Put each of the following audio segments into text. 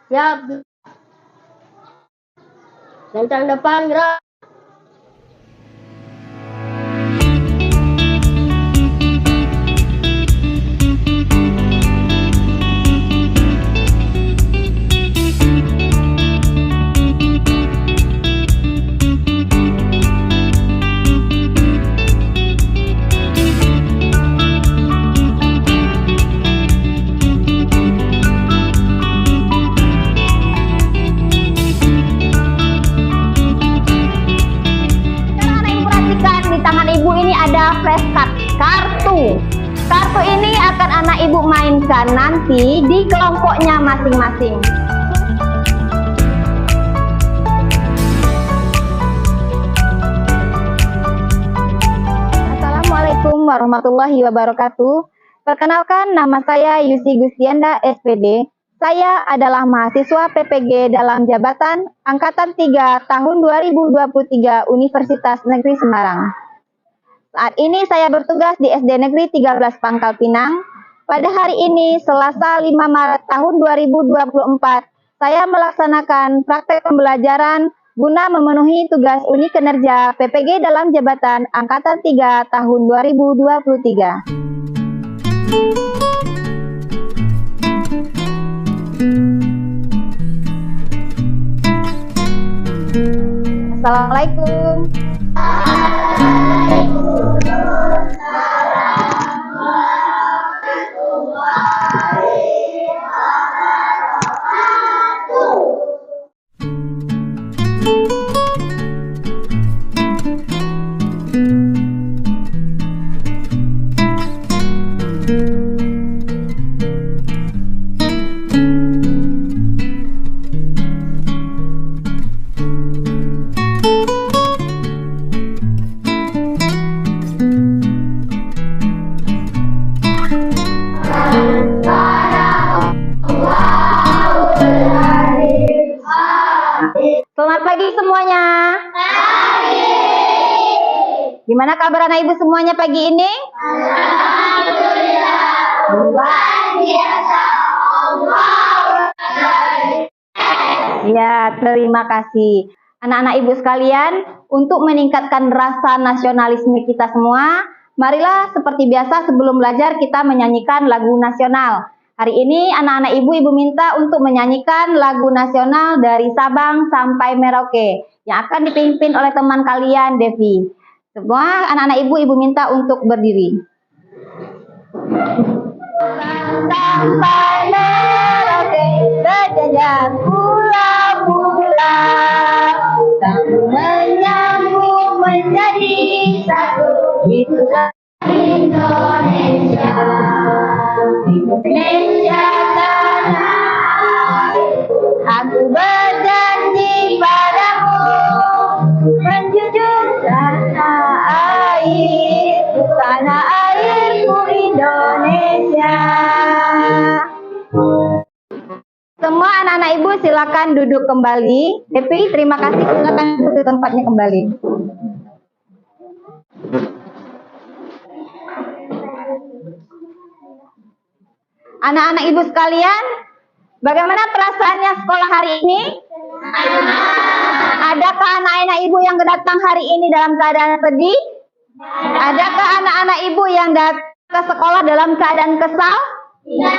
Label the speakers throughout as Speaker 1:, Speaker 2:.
Speaker 1: Siap. Centang depan gerak.
Speaker 2: Ibu ini ada flashcard kartu. Kartu ini akan anak ibu mainkan nanti di kelompoknya masing-masing. Assalamualaikum warahmatullahi wabarakatuh. Perkenalkan, nama saya Yusi Gustianda SPD. Saya adalah mahasiswa PPG dalam jabatan Angkatan 3 tahun 2023 Universitas Negeri Semarang. Saat ini saya bertugas di SD Negeri 13 Pangkal Pinang. Pada hari ini, Selasa 5 Maret tahun 2024, saya melaksanakan praktek pembelajaran guna memenuhi tugas unit kinerja PPG dalam jabatan Angkatan 3 tahun 2023. Assalamualaikum. Selamat pagi semuanya. Pagi. Gimana kabar anak ibu semuanya pagi ini?
Speaker 1: Alhamdulillah. Luar biasa.
Speaker 2: Ya, terima kasih. Anak-anak ibu sekalian, untuk meningkatkan rasa nasionalisme kita semua, marilah seperti biasa sebelum belajar kita menyanyikan lagu nasional. Hari ini anak-anak ibu minta untuk menyanyikan lagu nasional dari Sabang sampai Merauke yang akan dipimpin oleh teman kalian, Devi. Semua anak-anak ibu minta untuk berdiri. Sampai Merauke berjajar pulau-pulau, tak menyambung menjadi satu, itulah Indonesia. Indonesia tanah airku, aku berjanji padamu menjunjung tanah airku Indonesia. Semua anak-anak ibu silakan duduk kembali. Devi, terima kasih, silakan duduk di tempatnya kembali. Anak-anak ibu sekalian, bagaimana perasaannya sekolah hari ini? Adakah anak-anak ibu yang datang hari ini dalam keadaan sedih? Adakah anak-anak ibu yang datang ke sekolah dalam keadaan kesal?
Speaker 1: Ya.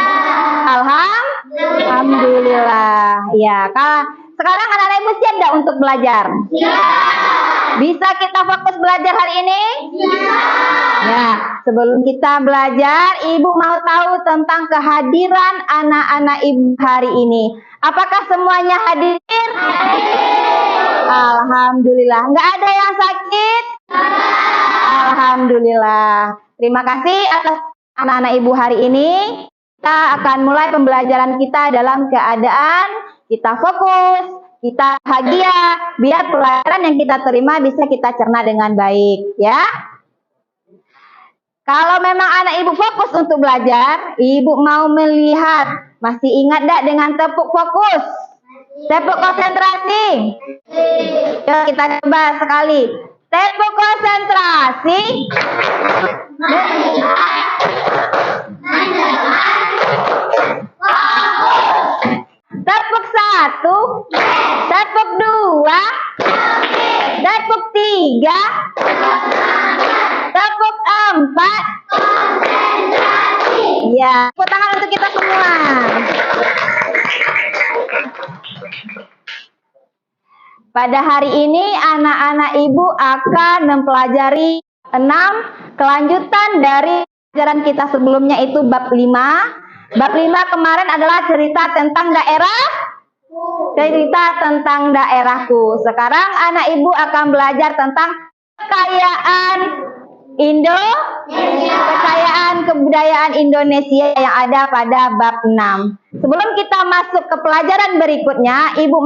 Speaker 2: Alhamdulillah. Ya, sekarang anak-anak ibu siap tidak untuk belajar?
Speaker 1: Ya.
Speaker 2: Bisa kita fokus belajar hari ini?
Speaker 1: Ya.
Speaker 2: Ya, sebelum kita belajar, ibu mau tahu tentang kehadiran anak-anak ibu hari ini. Apakah semuanya hadir? Alhamdulillah. Nggak ada yang sakit? Alhamdulillah. Terima kasih atas anak-anak ibu hari ini. Kita akan mulai pembelajaran kita dalam keadaan kita fokus, kita bahagia, biar pelajaran yang kita terima bisa kita cerna dengan baik, ya. Kalau memang anak ibu fokus untuk belajar, ibu mau melihat, masih ingat tidak dengan tepuk fokus? Tepuk konsentrasi. Yuk kita coba sekali. Tepuk konsentrasi. Tepuk 1, tepuk 2, tepuk 3, tepuk 4. Ya, tepuk tangan untuk kita semua. Pada hari ini anak-anak ibu akan mempelajari 6 kelanjutan dari pelajaran kita sebelumnya, itu bab 5. Bab 5 kemarin adalah cerita tentang daerahku. Sekarang anak ibu akan belajar tentang kekayaan kebudayaan Indonesia yang ada pada bab 6. Sebelum kita masuk ke pelajaran berikutnya, ibu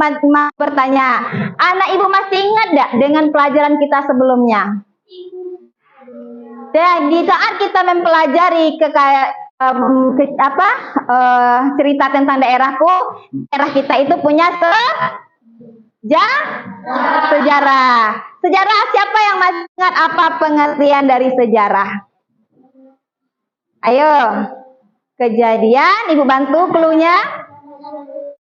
Speaker 2: bertanya, anak ibu masih ingat tidak dengan pelajaran kita sebelumnya? Dan di saat kita mempelajari cerita tentang daerahku, daerah kita itu punya sejarah. Sejarah, siapa yang masih ingat apa pengertian dari sejarah? Ayo, kejadian, ibu bantu cluenya.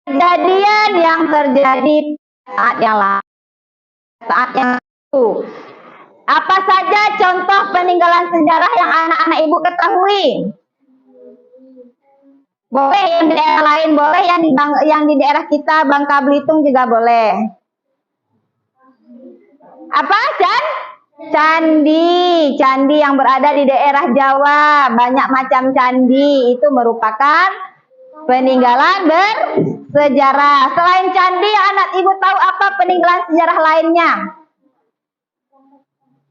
Speaker 2: Kejadian yang terjadi saat yang lalu. Apa saja contoh peninggalan sejarah yang anak-anak ibu ketahui? Boleh yang di daerah lain, boleh yang di daerah kita, Bangka Belitung juga boleh. Apa? Candi yang berada di daerah Jawa. Banyak macam candi, itu merupakan peninggalan bersejarah. Selain candi, anak ibu tahu apa peninggalan sejarah lainnya?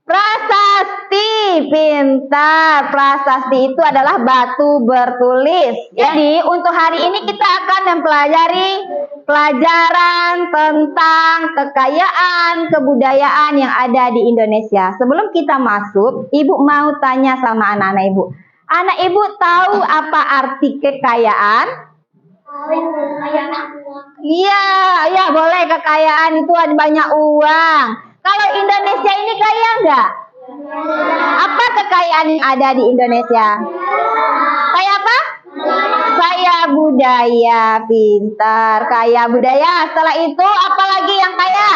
Speaker 2: Prasasti, pintar. Prasasti itu adalah batu bertulis. Jadi untuk hari ini kita akan mempelajari pelajaran tentang kekayaan kebudayaan yang ada di Indonesia. Sebelum kita masuk, ibu mau tanya sama anak-anak ibu. Anak ibu tahu apa arti kekayaan? Iya, boleh, kekayaan itu ada banyak uang. Kalau Indonesia ini kaya enggak? Apa kekayaan yang ada di Indonesia? Kaya apa? Kaya budaya, pintar. Kaya budaya. Setelah itu apa lagi yang kaya?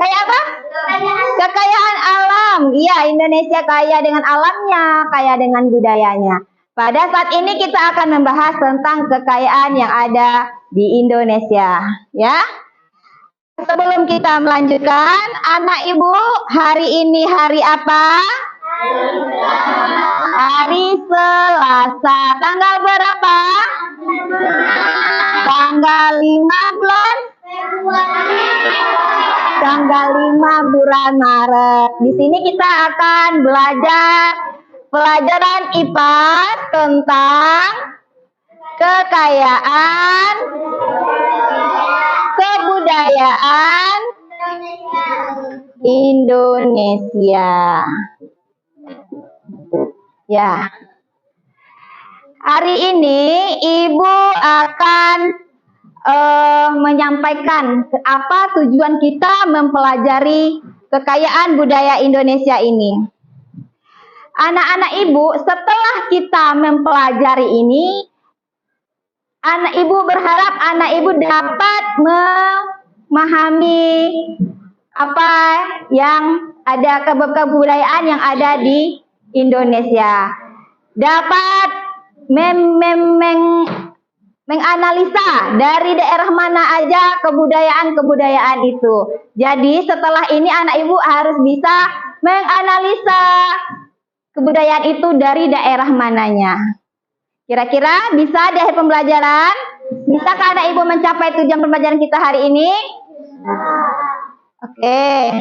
Speaker 2: Kaya apa? Kekayaan alam. Iya, Indonesia kaya dengan alamnya, kaya dengan budayanya. Pada saat ini kita akan membahas tentang kekayaan yang ada di Indonesia, ya. Sebelum kita melanjutkan, anak ibu, hari ini hari apa? Hari Selasa. Tanggal berapa? Tanggal 15. Tanggal 5 bulan Maret. Di sini kita akan belajar pelajaran IPA tentang kekayaan kebudayaan Indonesia. Ya. Hari ini ibu akan menyampaikan apa tujuan kita mempelajari kekayaan budaya Indonesia ini. Anak-anak ibu, setelah kita mempelajari ini, anak ibu berharap anak ibu dapat memahami apa yang ada kebudayaan yang ada di Indonesia. Dapat menganalisa dari daerah mana aja kebudayaan itu. Jadi setelah ini anak ibu harus bisa menganalisa kebudayaan itu dari daerah mananya. Kira-kira bisa di akhir pembelajaran? Bisakah anak ibu mencapai tujuan pembelajaran kita hari ini? Oke.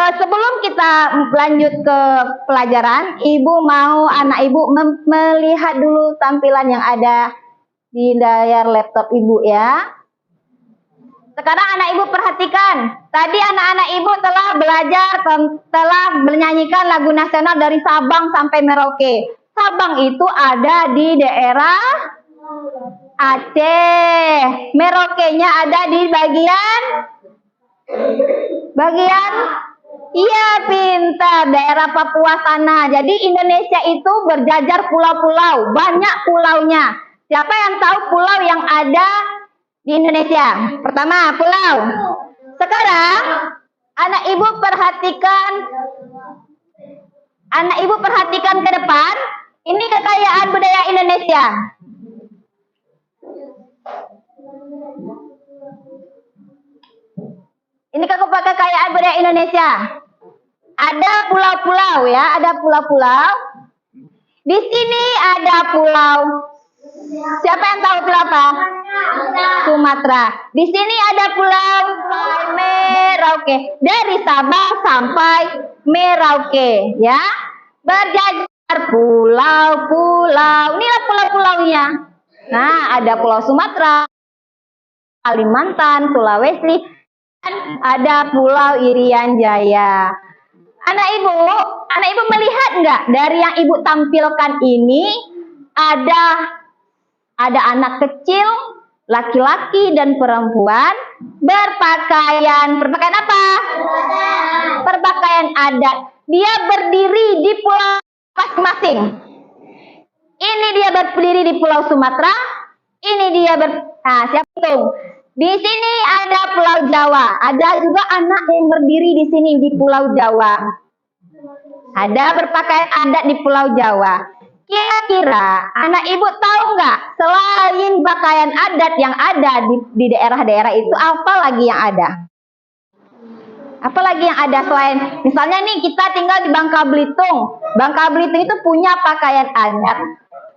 Speaker 2: Sebelum kita lanjut ke pelajaran, ibu mau anak ibu melihat dulu tampilan yang ada di layar laptop ibu ya. Sekarang anak ibu perhatikan. Tadi anak-anak ibu telah belajar, telah menyanyikan lagu nasional dari Sabang sampai Merauke. Sabang itu ada di daerah Aceh. Merauke-nya ada di bagian iya, pintar, daerah Papua sana. Jadi Indonesia itu berjajar pulau-pulau, banyak pulaunya. Siapa yang tahu pulau yang ada di Indonesia? Pertama, pulau. Sekarang anak ibu perhatikan ke depan. Ini kekayaan budaya Indonesia. Ini kekayaan budaya Indonesia. Ada pulau-pulau ya, ada pulau-pulau. Di sini ada pulau. Siapa yang tahu pulau apa? Sumatera. Di sini ada pulau Merauke. Dari Sabang sampai Merauke, ya. Berjajar pulau-pulau. Inilah pulau-pulaunya. Nah, ada Pulau Sumatera, Kalimantan, Sulawesi, dan ada Pulau Irian Jaya. Anak ibu melihat nggak dari yang ibu tampilkan ini ada anak kecil, laki-laki dan perempuan berpakaian apa? Berpakaian adat. Dia berdiri di pulau masing-masing. Ini dia berdiri di Pulau Sumatera. Ini dia siapa itu? Di sini ada Pulau Jawa. Ada juga anak yang berdiri di sini di Pulau Jawa. Ada berpakaian adat di Pulau Jawa. Kira-kira anak ibu tahu nggak? Selain pakaian adat yang ada di daerah-daerah itu, apa lagi yang ada? Apalagi yang ada selain, misalnya nih kita tinggal di Bangka Belitung. Bangka Belitung itu punya pakaian adat.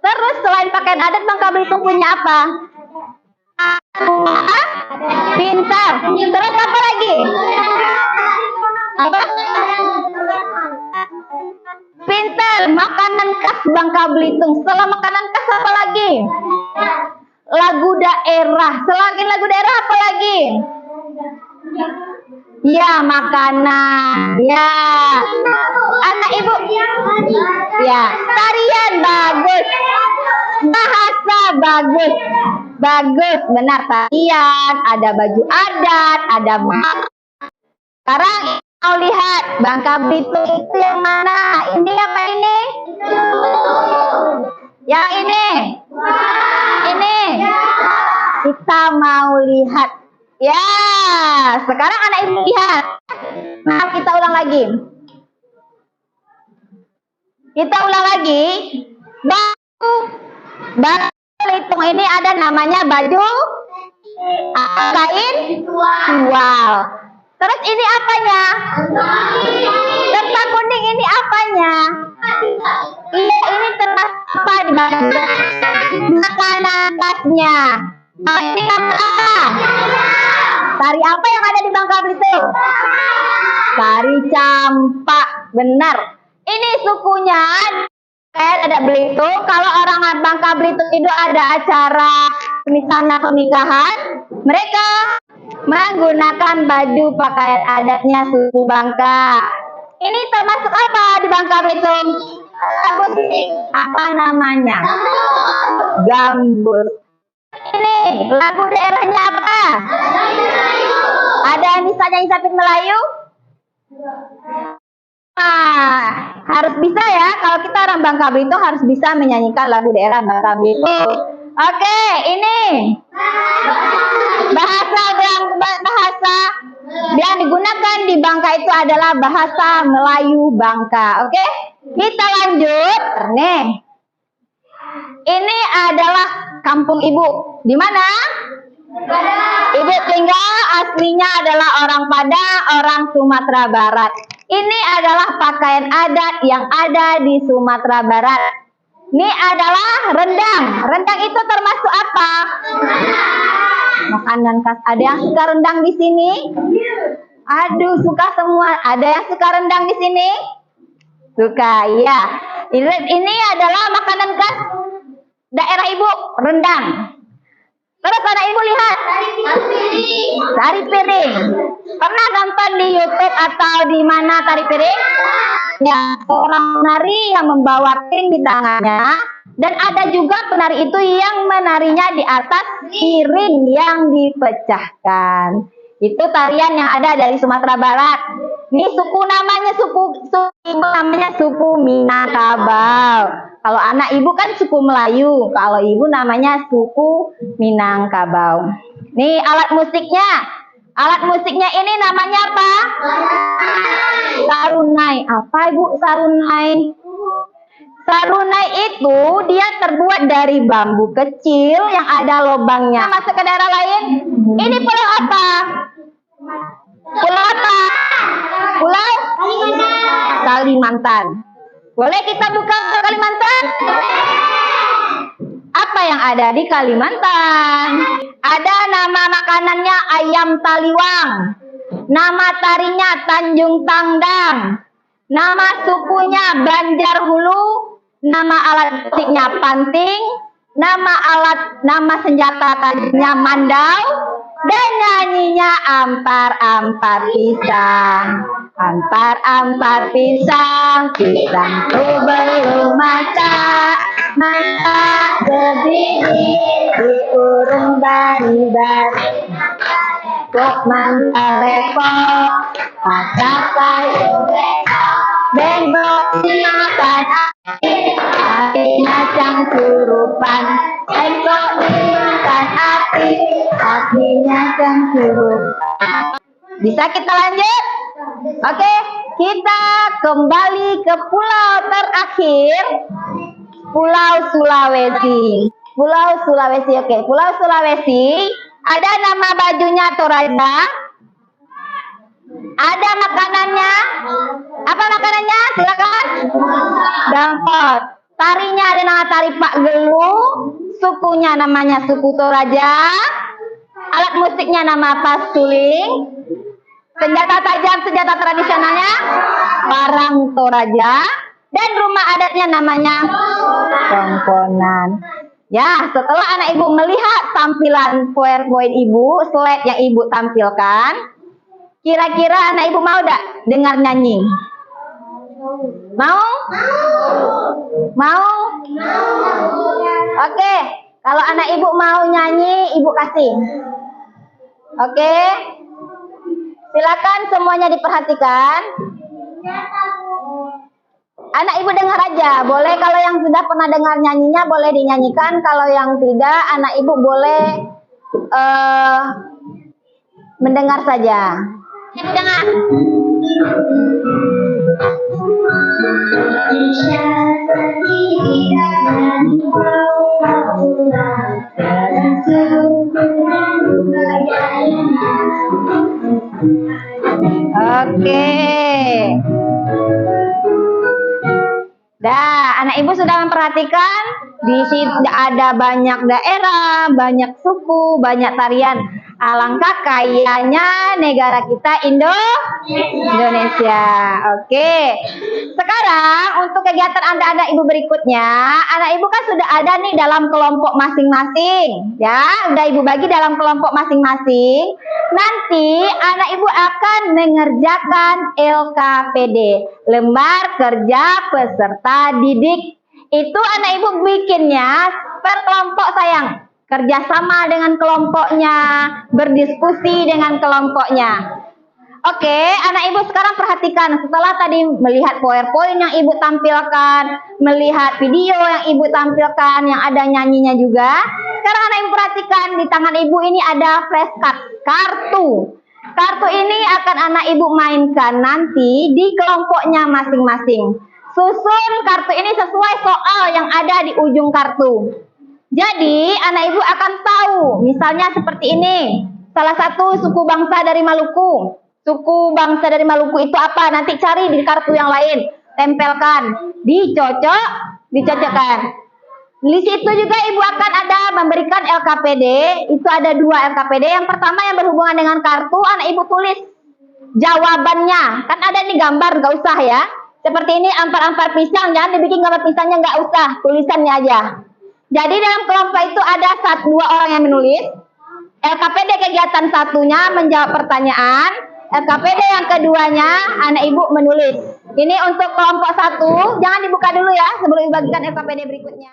Speaker 2: Terus selain pakaian adat, Bangka Belitung punya apa? Pintar. Terus apa lagi? Apa? Pintar. Makanan khas Bangka Belitung. Setelah makanan khas apa lagi? Lagu daerah. Selain lagu daerah apa lagi? Ya, makanan. Ya. Anak ibu. Ya, tarian bagus. Bahasa bagus. Bagus, benar tarian, ada baju adat, ada sekarang mau lihat Bangka Belitung itu yang mana? Ini apa ini? Yang ini? Ini? Kita mau lihat. Ya, sekarang anak ibu lihat. Nah, kita ulang lagi. Baju Belitung ini ada namanya baju kain tual. Terus ini apanya? Tentang kuning ini apanya? Iya, ini termasuk apa di makanan khasnya. Ini apa? Tari apa yang ada di Bangka Belitung? Tari campak, benar. Ini sukunya ada Belitung. Kalau orang Bangka Belitung itu ada acara misalnya pernikahan, mereka menggunakan baju pakaian adatnya suku Bangka. Ini termasuk apa di Bangka Belitung? Apa namanya? Gambus. Ini lagu daerahnya apa? Ada yang bisa nyanyi Sapit Melayu? Harus bisa ya. Kalau kita orang Bangka Belitung harus bisa menyanyikan lagu daerah Bangka Belitung. Oke, ini bahasa yang digunakan di Bangka itu adalah bahasa Melayu Bangka. Oke, kita lanjut. Nih, ini adalah kampung ibu. Di mana? Ibu tinggal aslinya adalah orang Padang, orang Sumatera Barat. Ini adalah pakaian adat yang ada di Sumatera Barat. Ini adalah rendang. Rendang itu termasuk apa? Makanan khas. Ada yang suka rendang di sini? Aduh, suka semua. Ada yang suka rendang di sini? Suka, iya. Ini adalah makanan khas daerah ibu, rendang. Terus anak ibu lihat tari piring. Pernah nonton di YouTube atau di mana tari piring? Ya, orang menari yang membawa piring di tangannya, dan ada juga penari itu yang menarinya di atas piring yang dipecahkan. Itu tarian yang ada dari Sumatera Barat. Ini suku namanya suku ibu namanya suku Minangkabau. Kalau anak ibu kan suku Melayu. Kalau ibu namanya suku Minangkabau. Nih alat musiknya. Alat musiknya ini namanya apa? Sarunai. Apa ibu sarunai? Sarunai itu dia terbuat dari bambu kecil yang ada lubangnya. Masuk ke daerah lain. Ini pulau apa? Pulau apa? Pulau Kalimantan. Boleh kita buka ke Kalimantan? Apa yang ada di Kalimantan? Ada nama makanannya ayam taliwang. Nama tarinya Tanjung Tangdang. Nama sukunya Banjarhulu. Nama alat musiknya panting. Nama senjata tajamnya mandau. Dan nyanyinya ampar-ampar pisang. Ampar-ampar pisang. Pisang tuh belum masak. Masak sebiji diurung bari-bari. Kok mantap repot. Masak sayur bengkok dimakan apinya cangkurupan. Bengkok dimakan apinya cangkurupan. Bisa kita lanjut? Oke, kita kembali ke pulau terakhir, Pulau Sulawesi. Pulau Sulawesi, oke. Pulau Sulawesi, ada nama bajunya Toraja. Ada makanannya. Apa makanannya? Silakan. Dangkot. Tarinya ada nama tari Pak Gelu. Sukunya namanya suku Toraja. Alat musiknya nama Pasuling. Senjata tajam, senjata tradisionalnya Parang Toraja. Dan rumah adatnya namanya Tongkonan. Ya, setelah anak ibu melihat tampilan PowerPoint ibu, slide yang ibu tampilkan, kira-kira anak ibu mau gak dengar nyanyi? Mau? Mau? Oke, kalau anak ibu mau nyanyi, ibu kasih. Oke, silakan semuanya diperhatikan. Anak ibu dengar aja, boleh kalau yang sudah pernah dengar nyanyinya boleh dinyanyikan, kalau yang tidak anak ibu boleh mendengar saja. Ibu dengar. Oke. Dah, anak ibu sudah memperhatikan di sini ada banyak daerah, banyak suku, banyak tarian. Alangkah kayanya negara kita Indonesia. Oke. Sekarang untuk kegiatan anak-anak ibu berikutnya, anak ibu kan sudah ada nih dalam kelompok masing-masing, ya. Udah ibu bagi dalam kelompok masing-masing. Nanti anak ibu akan mengerjakan LKPD, lembar kerja peserta didik. Itu anak ibu bikinnya per kelompok sayang. Kerjasama dengan kelompoknya, berdiskusi dengan kelompoknya. Oke, anak ibu sekarang perhatikan. Setelah tadi melihat PowerPoint yang ibu tampilkan, melihat video yang ibu tampilkan, yang ada nyanyinya juga. Sekarang anak ibu perhatikan, di tangan ibu ini ada flashcard, kartu. Kartu ini akan anak ibu mainkan nanti di kelompoknya masing-masing. Susun kartu ini sesuai soal yang ada di ujung kartu. Jadi, anak ibu akan tahu, misalnya seperti ini. Salah satu suku bangsa dari Maluku. Suku bangsa dari Maluku itu apa? Nanti cari di kartu yang lain. Tempelkan. Dicocokkan. Di situ juga ibu akan ada memberikan LKPD. Itu ada 2 LKPD. Yang pertama yang berhubungan dengan kartu, anak ibu tulis jawabannya. Kan ada nih gambar, nggak usah ya. Seperti ini ampar-ampar pisang. Jangan dibikin gambar pisangnya, nggak usah. Tulisannya aja. Jadi dalam kelompok itu ada 2 orang yang menulis. LKPD kegiatan satunya menjawab pertanyaan. LKPD yang keduanya anak ibu menulis. Ini untuk kelompok 1. Jangan dibuka dulu ya sebelum dibagikan LKPD berikutnya.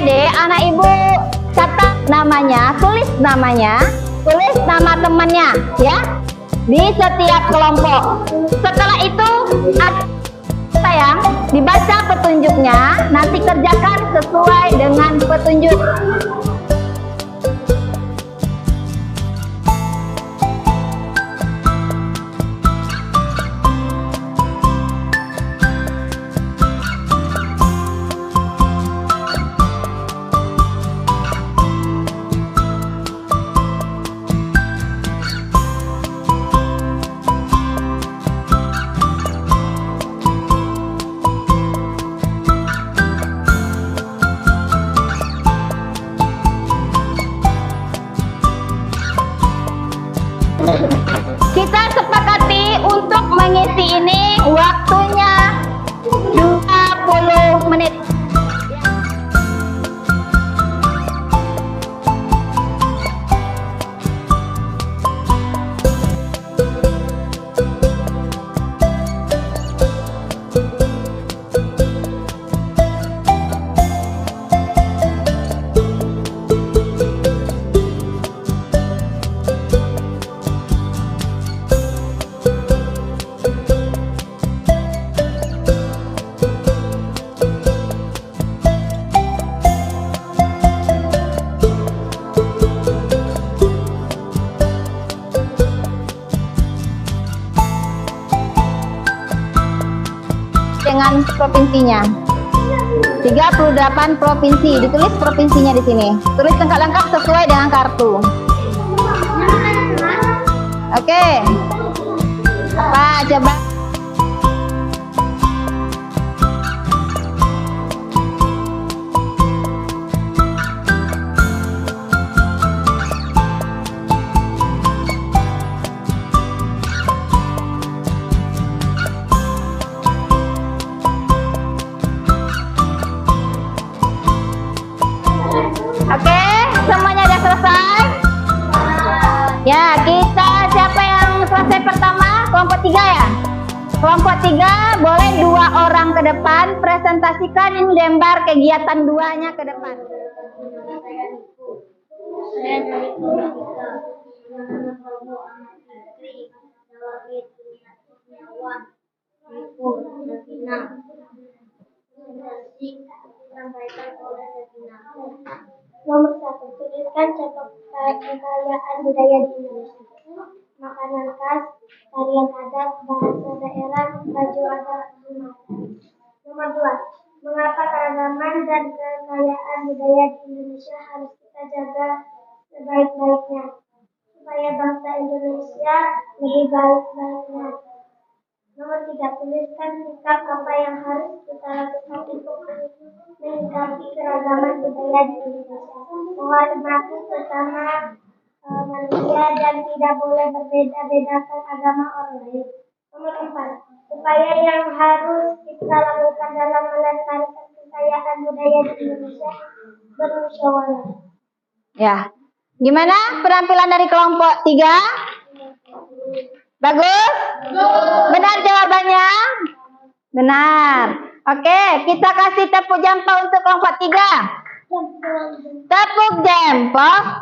Speaker 2: adik-adik, anak ibu catat namanya, tulis nama temannya ya di setiap kelompok. Setelah itu sayang dibaca petunjuknya, nanti kerjakan sesuai dengan petunjuk. Kita sepakati untuk mengisi ini waktunya 20 menit. Dengan provinsinya 38 provinsi, ditulis provinsinya di sini, tulis lengkap-lengkap sesuai dengan kartu. Oke, apa coba? Oke, semuanya udah selesai? Ya, kita siapa yang selesai pertama? Kelompok 3 ya? Kelompok 3 boleh 2 orang ke depan, presentasikan ini lembar kegiatan 2-nya ke depan.
Speaker 1: Saya dari kelompok 3 menanam kelompok anak istri dalam kurniawan Ibu Davina. Presentasi disampaikan oleh Davina. Nomor 1, tuliskan contoh kekayaan budaya di Indonesia. Makanan khas, tarian adat, bahasa daerah, baju adat Sumatera. Nomor 2, mengapa keragaman dan kekayaan budaya di Indonesia harus kita jaga sebaik-baiknya supaya bangsa Indonesia lebih baik-baiknya. Nomor 3, tuliskan sikap apa yang harus kita lakukan untuk menyikapi keragaman budaya di Indonesia. Menghormati sesama manusia dan tidak boleh berbeda-bedakan agama orang lain. Nomor 4, upaya yang harus kita lakukan dalam melestarikan kekayaan budaya di Indonesia bermusyawarah.
Speaker 2: Ya, gimana penampilan dari kelompok 3? Bagus? Benar jawabannya? Benar. Oke, kita kasih tepuk jempol untuk kelompok 3. Tepuk jempol.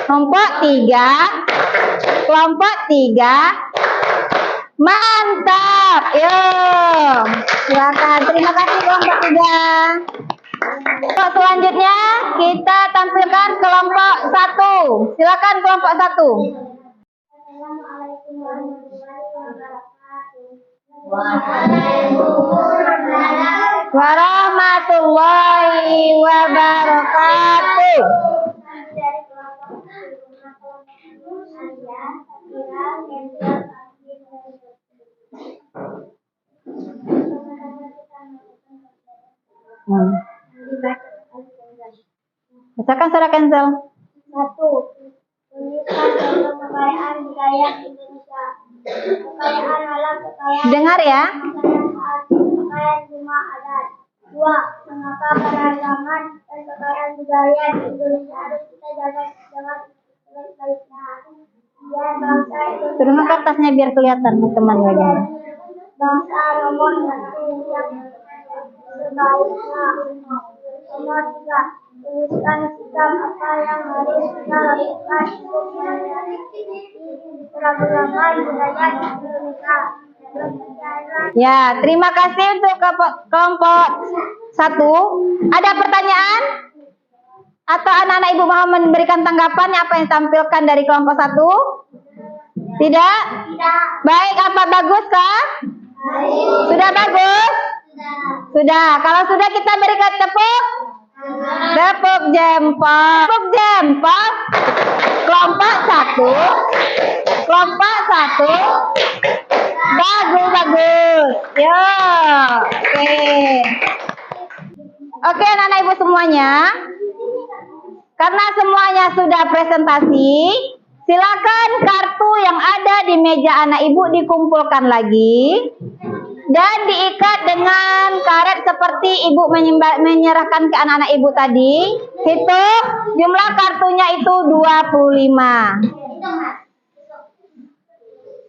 Speaker 2: Kelompok 3. Kelompok 3. Mantap. Yuk. Silakan. Terima kasih kelompok 3. Selanjutnya kita tampilkan kelompok 1. Silakan kelompok 1.
Speaker 1: Assalamualaikum warahmatullahi wabarakatuh.
Speaker 2: Warahmatullahi wabarakatuh.
Speaker 1: Dari kelompok Alia, Safira, Kendra,
Speaker 2: Bacakan suara cancel.
Speaker 1: 1. Tuliskan contoh kekayaan budaya Indonesia. Kekayaan alam, kekayaan
Speaker 2: Dengar ya.
Speaker 1: kekayaan rumah adat. 2. Mengapa keragaman dan kekayaan budaya di Indonesia harus kita jaga dengan sebaik-baiknya. 3. Bangsa Indonesia.
Speaker 2: Turunkan kertasnya biar kelihatan teman wajahnya.
Speaker 1: Bangsa nomor 1 yang sebaiknya. Nomor 3. Tuliskan sikap apa yang harus kita lakukan untuk menghadapi keragaman budaya di Indonesia.
Speaker 2: Ya, terima kasih untuk kelompok 1. Ada pertanyaan? Atau anak-anak ibu mau memberikan tanggapan apa yang ditampilkan dari kelompok 1? Tidak? Baik, apa bagus kah? Sudah bagus? Sudah. Kalau sudah kita berikan tepuk jempol. Tepuk jempol. Kelompok 1. Kelompok 1. Bagus. Yo. Oke, anak-anak ibu semuanya. Karena semuanya sudah presentasi, silakan kartu yang ada di meja anak ibu dikumpulkan lagi dan diikat dengan karet seperti ibu menyerahkan ke anak-anak ibu tadi. Hitung jumlah kartunya itu 25.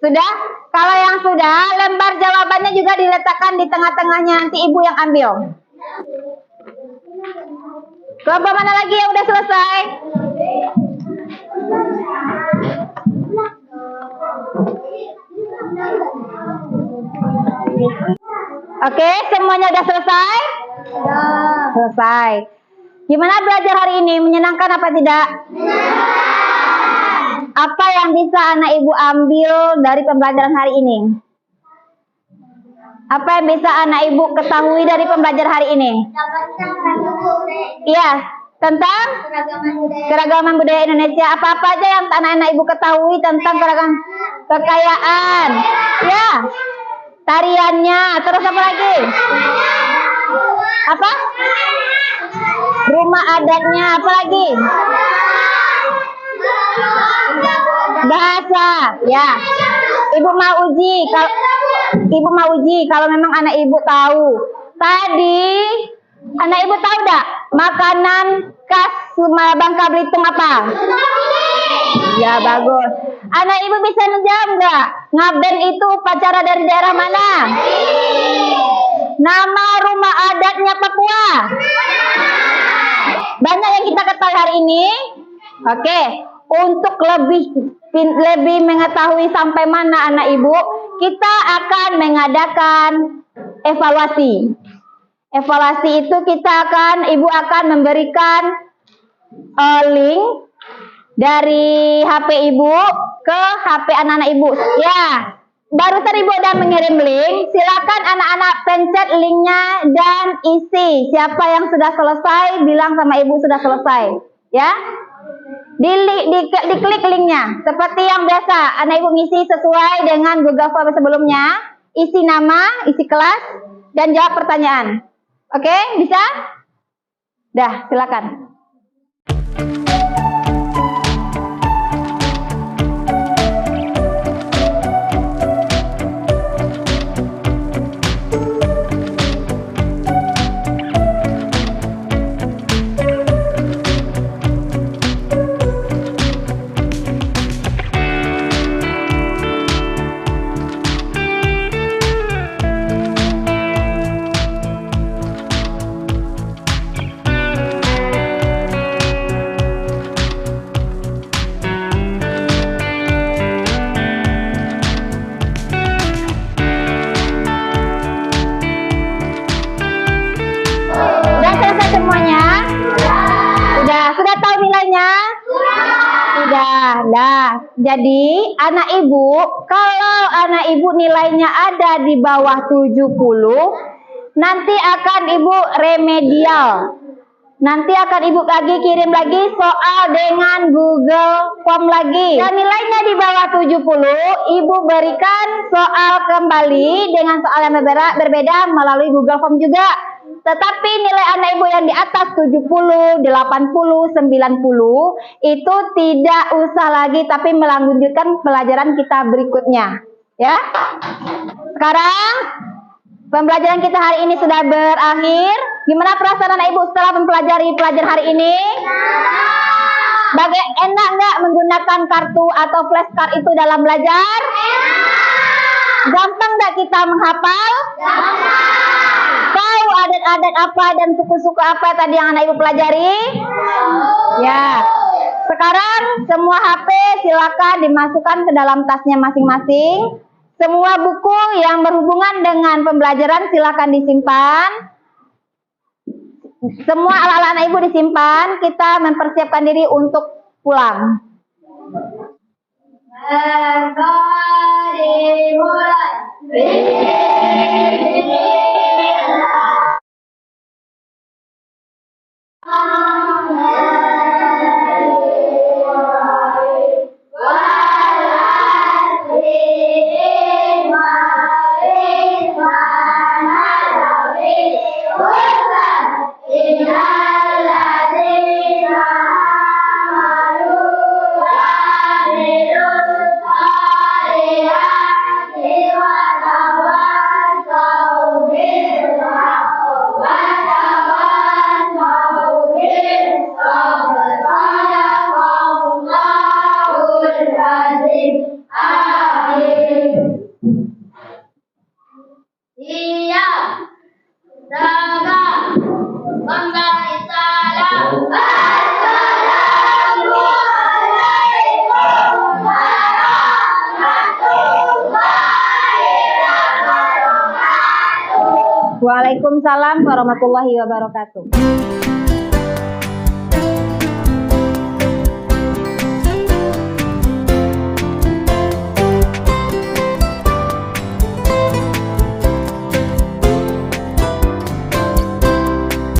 Speaker 2: Sudah? Kalau yang sudah, lembar jawabannya juga diletakkan di tengah-tengahnya, nanti ibu yang ambil. Kelompok mana lagi yang udah selesai? Oke, semuanya udah selesai? Selesai. Gimana belajar hari ini? Menyenangkan apa tidak? Apa yang bisa anak ibu ambil dari pembelajaran hari ini? Apa yang bisa anak ibu ketahui dari pembelajaran hari ini? Iya, tentang keragaman budaya Indonesia. Apa-apa aja yang anak-anak ibu ketahui tentang keragaman kekayaan? Ya, tariannya. Terus apa lagi? Apa? Rumah adatnya. Apa lagi? Bahasa. Ya. Ibu mau uji kalau memang anak ibu tahu. Tadi anak ibu tahu enggak makanan khas Bangka Belitung apa? Ya, bagus. Anak ibu bisa menjawab enggak? Ngaben itu upacara dari daerah mana? Nama rumah adatnya Papua. Banyak yang kita ketahui hari ini. Oke, untuk lebih mengetahui sampai mana anak ibu, kita akan mengadakan evaluasi. Evaluasi itu ibu akan memberikan link dari HP ibu ke HP anak-anak ibu. Ya, barusan ibu udah mengirim link. Silakan anak-anak pencet linknya dan isi. Siapa yang sudah selesai, bilang sama ibu sudah selesai. Ya. Diklik linknya seperti yang biasa anak ibu ngisi sesuai dengan Google Form sebelumnya, isi nama, isi kelas, dan jawab pertanyaan. Oke, bisa? Dah, silakan. Nah, jadi anak ibu, kalau anak ibu nilainya ada di bawah 70, nanti akan ibu remedial. Nanti akan ibu kirim lagi soal dengan Google Form lagi. Dan nilainya di bawah 70, ibu berikan soal kembali dengan soal yang berbeda melalui Google Form juga. Tetapi nilai anak ibu yang di atas 70, 80, 90 itu tidak usah lagi, tapi melanjutkan pelajaran kita berikutnya. Ya. Sekarang pembelajaran kita hari ini sudah berakhir. Gimana perasaan anak ibu setelah mempelajari pelajaran hari ini? Enak nggak menggunakan kartu atau flashcard itu dalam belajar? Gampang nggak kita menghafal? Tahu adat-adat apa dan suku-suku apa tadi yang anak ibu pelajari? Ya. Sekarang semua HP silakan dimasukkan ke dalam tasnya masing-masing. Semua buku yang berhubungan dengan pembelajaran silakan disimpan. Semua alat-alat anak ibu disimpan. Kita mempersiapkan diri untuk pulang. Waalaikumsalam warahmatullahi wabarakatuh.